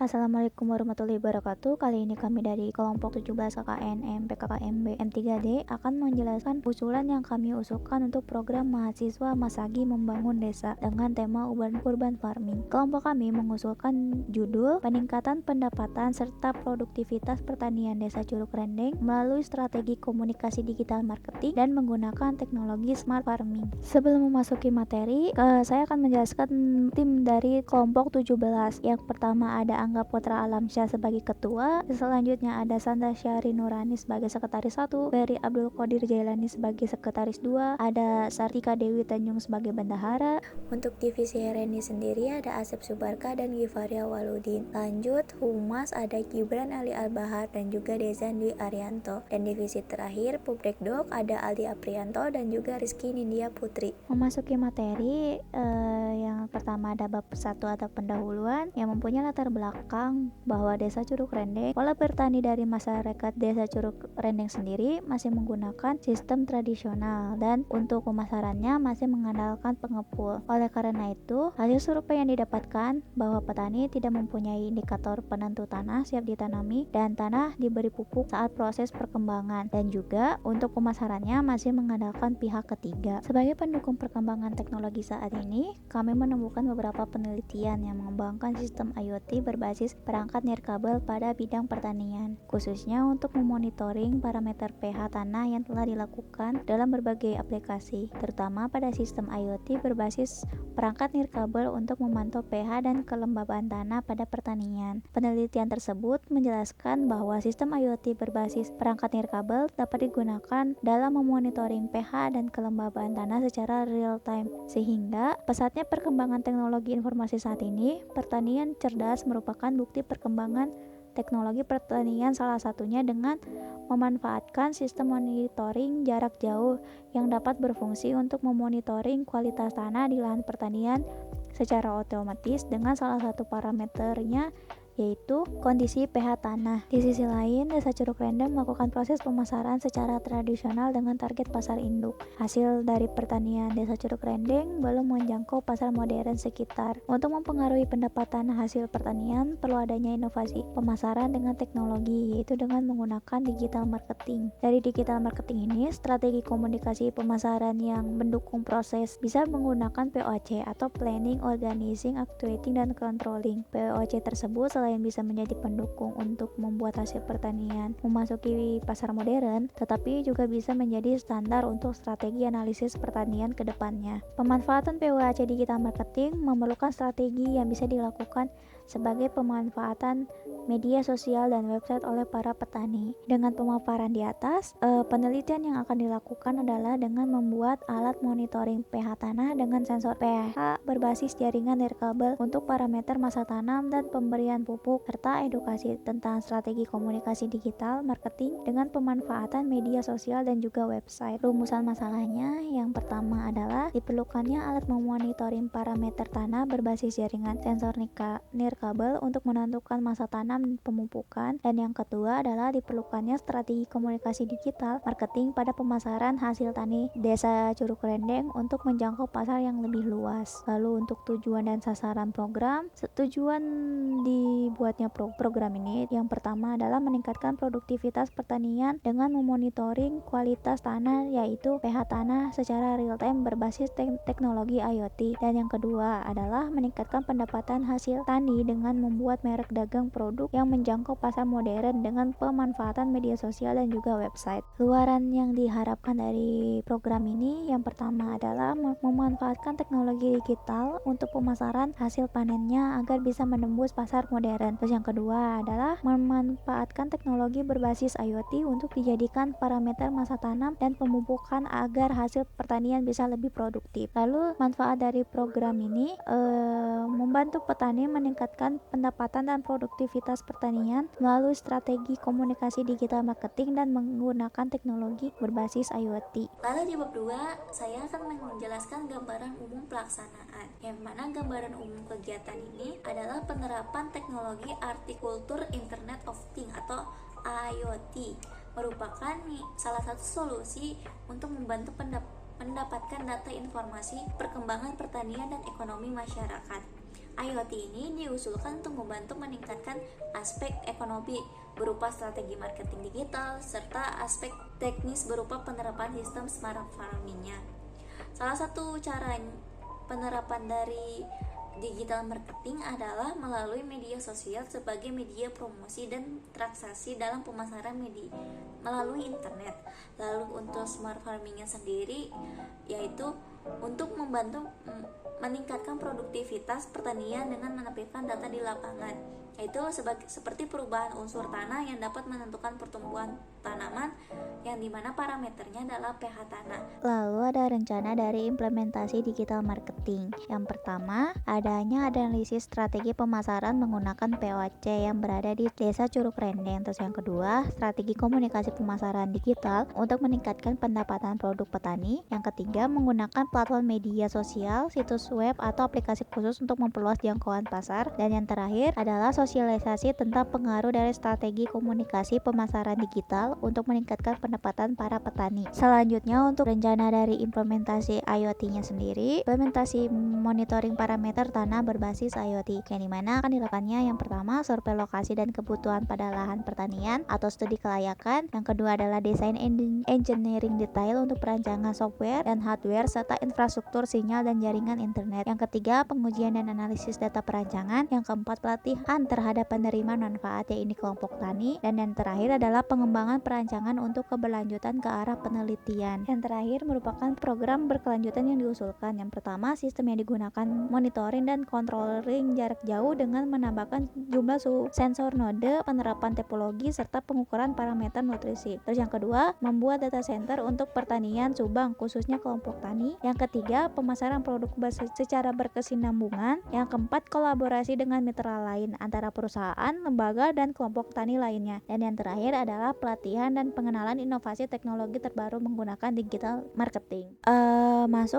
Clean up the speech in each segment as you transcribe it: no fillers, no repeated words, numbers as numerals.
Assalamualaikum warahmatullahi wabarakatuh. Kali ini kami dari kelompok 17 KKN MPKKMB M3D akan menjelaskan usulan yang kami usulkan untuk program mahasiswa Masagi membangun desa dengan tema urban farming. Kelompok kami mengusulkan judul peningkatan pendapatan serta produktivitas pertanian desa Curug Rendeng melalui strategi komunikasi digital marketing dan menggunakan teknologi smart farming. Sebelum memasuki materi, saya akan menjelaskan tim dari kelompok 17. Yang pertama ada Angga Putra Alamsyah sebagai ketua, selanjutnya ada Sandra Syahri Nurani sebagai sekretaris 1, Ferry Abdul Qadir Jailani sebagai sekretaris 2, ada Sartika Dewi Tanjung sebagai bendahara. Untuk divisi RNI sendiri ada Asep Subarka dan Givaria Waludin. Lanjut Humas ada Gibran Ali Albahar dan juga Dezan Dwi Arianto. Dan divisi terakhir Pubrekdok ada Aldi Aprianto dan juga Rizky Nindya Putri. Memasuki materi, yang pertama ada bab 1 atau pendahuluan yang mempunyai latar belakang bahwa Desa Curug Rendeng, pola bertani dari masyarakat Desa Curug Rendeng sendiri masih menggunakan sistem tradisional dan untuk pemasarannya masih mengandalkan pengepul. Oleh karena itu, hasil survei yang didapatkan bahwa petani tidak mempunyai indikator penentu tanah siap ditanami dan tanah diberi pupuk saat proses perkembangan, dan juga untuk pemasarannya masih mengandalkan pihak ketiga. Sebagai pendukung perkembangan teknologi saat ini, kami menemukan beberapa penelitian yang mengembangkan sistem IoT berbasis perangkat nirkabel pada bidang pertanian, khususnya untuk memonitoring parameter pH tanah yang telah dilakukan dalam berbagai aplikasi, terutama pada sistem IoT berbasis perangkat nirkabel untuk memantau pH dan kelembaban tanah pada pertanian. Penelitian tersebut menjelaskan bahwa sistem IoT berbasis perangkat nirkabel dapat digunakan dalam memonitoring pH dan kelembaban tanah secara real time, sehingga pesatnya perkembangan teknologi informasi saat ini, pertanian cerdas merupakan bukti perkembangan teknologi pertanian, salah satunya dengan memanfaatkan sistem monitoring jarak jauh yang dapat berfungsi untuk memonitoring kualitas tanah di lahan pertanian secara otomatis dengan salah satu parameternya yaitu kondisi pH tanah. Di sisi lain, Desa Curug Rendeng melakukan proses pemasaran secara tradisional dengan target pasar induk. Hasil dari pertanian Desa Curug Rendeng belum menjangkau pasar modern sekitar. Untuk mempengaruhi pendapatan hasil pertanian, perlu adanya inovasi pemasaran dengan teknologi, yaitu dengan menggunakan digital marketing. Dari digital marketing ini, strategi komunikasi pemasaran yang mendukung proses bisa menggunakan POC atau Planning, Organizing, Actuating, dan Controlling. POC tersebut selain bisa menjadi pendukung untuk membuat hasil pertanian memasuki pasar modern, tetapi juga bisa menjadi standar untuk strategi analisis pertanian ke depannya. Pemanfaatan POC digital marketing memerlukan strategi yang bisa dilakukan sebagai pemanfaatan media sosial dan website oleh para petani. Dengan pemaparan di atas, penelitian yang akan dilakukan adalah dengan membuat alat monitoring pH tanah dengan sensor pH berbasis jaringan nirkabel untuk parameter masa tanam dan pemberian pupuk, serta edukasi tentang strategi komunikasi digital marketing dengan pemanfaatan media sosial dan juga website. Rumusan masalahnya yang pertama adalah diperlukannya alat memonitoring parameter tanah berbasis jaringan sensor nirkabel untuk menentukan masa tanam dan pemupukan, dan yang kedua adalah diperlukannya strategi komunikasi digital marketing pada pemasaran hasil tani Desa Curug Rendeng untuk menjangkau pasar yang lebih luas. Lalu untuk tujuan dan sasaran program, tujuan dibuatnya program ini yang pertama adalah meningkatkan produktivitas pertanian dengan memonitoring kualitas tanah yaitu pH tanah secara real time berbasis teknologi IoT, dan yang kedua adalah meningkatkan pendapatan hasil tani dengan membuat merek dagang produk yang menjangkau pasar modern dengan pemanfaatan media sosial dan juga website. Luaran yang diharapkan dari program ini yang pertama adalah memanfaatkan teknologi digital untuk pemasaran hasil panennya agar bisa menembus pasar modern. Terus yang kedua adalah memanfaatkan teknologi berbasis IoT untuk dijadikan parameter masa tanam dan pemupukan agar hasil pertanian bisa lebih produktif. Lalu manfaat dari program ini membantu petani meningkatkan pendapatan dan produktivitas pertanian melalui strategi komunikasi digital marketing dan menggunakan teknologi berbasis IoT. Lalu di bab 2, saya akan menjelaskan gambaran umum pelaksanaan, yang mana gambaran umum kegiatan ini adalah penerapan teknologi Artikultur Internet of Things atau IoT, merupakan salah satu solusi untuk membantu mendapatkan data informasi perkembangan pertanian dan ekonomi masyarakat. IoT ini diusulkan untuk membantu meningkatkan aspek ekonomi berupa strategi marketing digital serta aspek teknis berupa penerapan sistem smart farmingnya. Salah satu cara penerapan dari digital marketing adalah melalui media sosial sebagai media promosi dan transaksi dalam pemasaran media melalui internet. Lalu untuk smart farmingnya sendiri yaitu untuk membantu meningkatkan produktivitas pertanian dengan menampilkan data di lapangan, yaitu seperti perubahan unsur tanah yang dapat menentukan pertumbuhan tanaman yang dimana parameternya adalah pH tanah. Lalu ada rencana dari implementasi digital marketing. Yang pertama, adanya analisis strategi pemasaran menggunakan POC yang berada di Desa Curug Rendeng. Terus yang kedua, strategi komunikasi pemasaran digital untuk meningkatkan pendapatan produk petani. Yang ketiga, menggunakan platform media sosial, situs web atau aplikasi khusus untuk memperluas jangkauan pasar. Dan yang terakhir adalah sosialisasi tentang pengaruh dari strategi komunikasi pemasaran digital untuk meningkatkan pendapatan para petani. Selanjutnya, untuk rencana dari implementasi IoT-nya sendiri, implementasi monitoring parameter tanah berbasis IoT, yang dimana akan dilakukannya yang pertama, survei lokasi dan kebutuhan pada lahan pertanian atau studi kelayakan. Yang kedua adalah desain engineering detail untuk perancangan software dan hardware serta infrastruktur sinyal dan jaringan internet. Yang ketiga, pengujian dan analisis data perancangan. Yang keempat, pelatihan terhadap penerima manfaat yaitu kelompok tani. Dan yang terakhir adalah pengembangan perancangan untuk keberlanjutan ke arah penelitian. Yang terakhir merupakan program berkelanjutan yang diusulkan. Yang pertama, sistem yang digunakan monitoring dan controlling jarak jauh dengan menambahkan jumlah sensor node, penerapan topologi serta pengukuran parameter nutrisi. Terus yang kedua, membuat data center untuk pertanian Subang khususnya kelompok tani. Yang ketiga, pemasaran produk secara berkesinambungan. Yang keempat, kolaborasi dengan mitra lain antara perusahaan, lembaga dan kelompok tani lainnya. Dan yang terakhir adalah pelatihan dan pengenalan inovasi teknologi terbaru menggunakan digital marketing.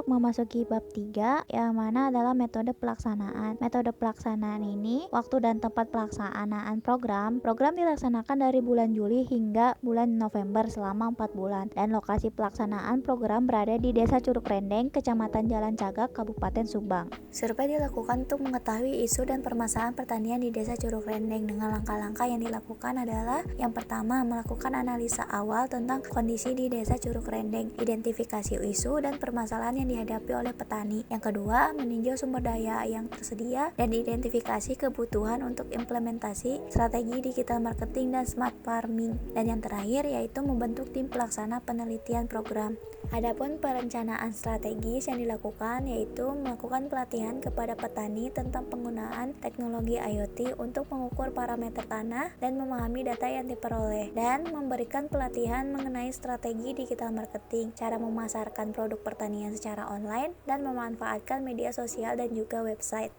Memasuki bab 3 yang mana adalah metode pelaksanaan. Metode pelaksanaan ini waktu dan tempat pelaksanaan program dilaksanakan dari bulan Juli hingga bulan November selama 4 bulan dan lokasi pelaksanaan program berada di Desa Curug Rendeng, Kecamatan Jalan Cagak, Kabupaten Subang. Survei dilakukan untuk mengetahui isu dan permasalahan pertanian di Desa Curug Rendeng. Dengan langkah-langkah yang dilakukan adalah yang pertama, melakukan analisa awal tentang kondisi di Desa Curug Rendeng, identifikasi isu dan permasalahan yang dihadapi oleh petani. Yang kedua, meninjau sumber daya yang tersedia dan identifikasi kebutuhan untuk implementasi strategi digital marketing dan smart farming. Dan yang terakhir yaitu membentuk tim pelaksana penelitian program. Adapun perencanaan strategis yang dilakukan yaitu melakukan pelatihan kepada petani tentang penggunaan teknologi IoT untuk mengukur parameter tanah dan memahami data yang diperoleh, dan memberikan pelatihan mengenai strategi digital marketing, cara memasarkan produk pertanian secara online, dan memanfaatkan media sosial dan juga website.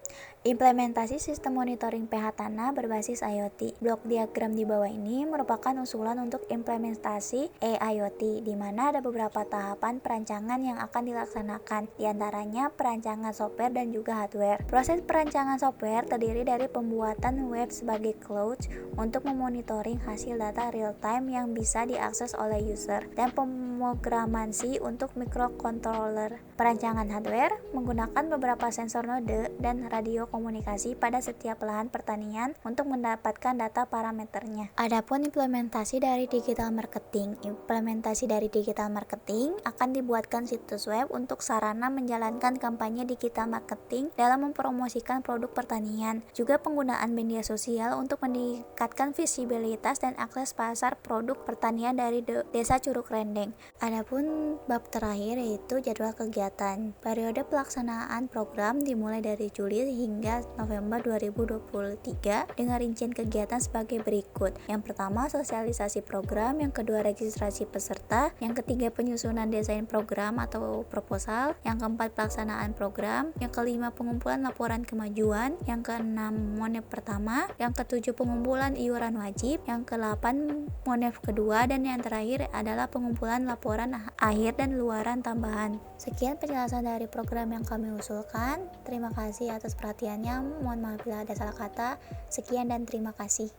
Implementasi sistem monitoring pH tanah berbasis IoT. Blok diagram di bawah ini merupakan usulan untuk implementasi AIoT, di mana ada beberapa tahapan perancangan yang akan dilaksanakan, diantaranya perancangan software dan juga hardware. Proses perancangan software terdiri dari pembuatan web sebagai cloud untuk memonitoring hasil data real time yang bisa diakses oleh user, dan pemrogramansi untuk microcontroller. Perancangan hardware menggunakan beberapa sensor node dan radio komunikasi pada setiap lahan pertanian untuk mendapatkan data parameternya. Adapun implementasi dari digital marketing. Implementasi dari digital marketing akan dibuatkan situs web untuk sarana menjalankan kampanye digital marketing dalam mempromosikan produk pertanian. Juga penggunaan media sosial untuk meningkatkan visibilitas dan akses pasar produk pertanian dari Desa Curug Rendeng. Adapun bab terakhir yaitu jadwal kegiatan. Periode pelaksanaan program dimulai dari Juli hingga November 2023 dengan rincian kegiatan sebagai berikut. Yang pertama, sosialisasi program. Yang kedua, registrasi peserta. Yang ketiga, penyusunan desain program atau proposal. Yang keempat, pelaksanaan program. Yang kelima, pengumpulan laporan kemajuan. Yang keenam, monef pertama. Yang ketujuh, pengumpulan iuran wajib. Yang kedelapan, monef kedua. Dan yang terakhir adalah pengumpulan laporan akhir dan luaran tambahan. Sekian penjelasan dari program yang kami usulkan. Terima kasih atas perhatiannya. Mohon maaf bila ada salah kata. Sekian dan terima kasih.